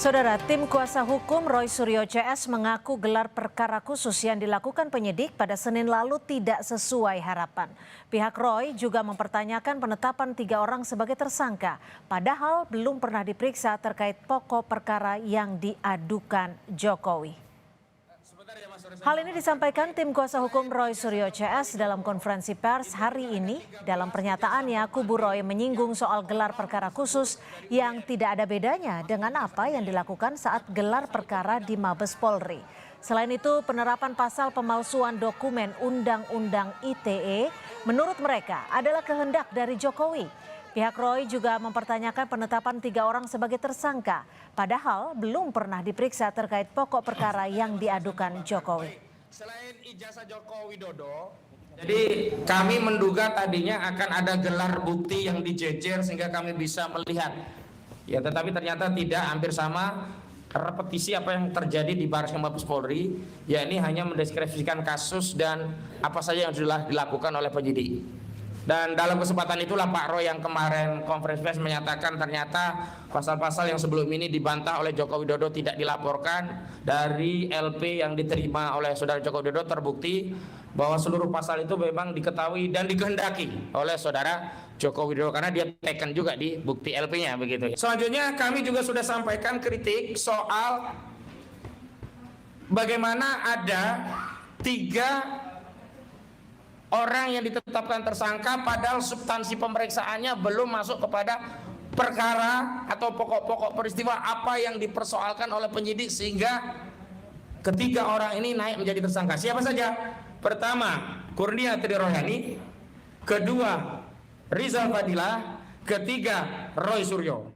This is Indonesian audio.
Saudara, tim kuasa hukum Roy Suryo CS mengaku gelar perkara khusus yang dilakukan penyidik pada Senin lalu tidak sesuai harapan. Pihak Roy juga mempertanyakan penetapan 3 orang sebagai tersangka, padahal belum pernah diperiksa terkait pokok perkara yang diadukan Jokowi. Hal ini disampaikan tim kuasa hukum Roy Suryo CS dalam konferensi pers hari ini. Dalam pernyataannya, kubu Roy menyinggung soal gelar perkara khusus yang tidak ada bedanya dengan apa yang dilakukan saat gelar perkara di Mabes Polri. Selain itu, penerapan pasal pemalsuan dokumen Undang-Undang ITE menurut mereka adalah kehendak dari Jokowi. Pihak Roy juga mempertanyakan penetapan 3 orang sebagai tersangka, padahal belum pernah diperiksa terkait pokok perkara yang diadukan Jokowi. Selain ijazah Joko Widodo, jadi kami menduga tadinya akan ada gelar bukti yang dijejer sehingga kami bisa melihat. Ya, tetapi ternyata tidak, hampir sama repetisi apa yang terjadi di Barreskrim Mabes Polri, yakni hanya mendeskripsikan kasus dan apa saja yang sudah dilakukan oleh penyidik. Dan dalam kesempatan itulah Pak Roy yang kemarin konferensi pers menyatakan ternyata pasal-pasal yang sebelum ini dibantah oleh Joko Widodo tidak dilaporkan. Dari LP yang diterima oleh saudara Joko Widodo terbukti bahwa seluruh pasal itu memang diketahui dan dikehendaki oleh saudara Joko Widodo karena dia tekan juga di bukti LP-nya begitu. Selanjutnya kami juga sudah sampaikan kritik soal bagaimana ada 3 orang yang ditetapkan tersangka padahal substansi pemeriksaannya belum masuk kepada perkara atau pokok-pokok peristiwa apa yang dipersoalkan oleh penyidik sehingga ketiga orang ini naik menjadi tersangka. Siapa saja? Pertama, Kurnia Triroyani, kedua, Rizal Fadilah, ketiga, Roy Suryo.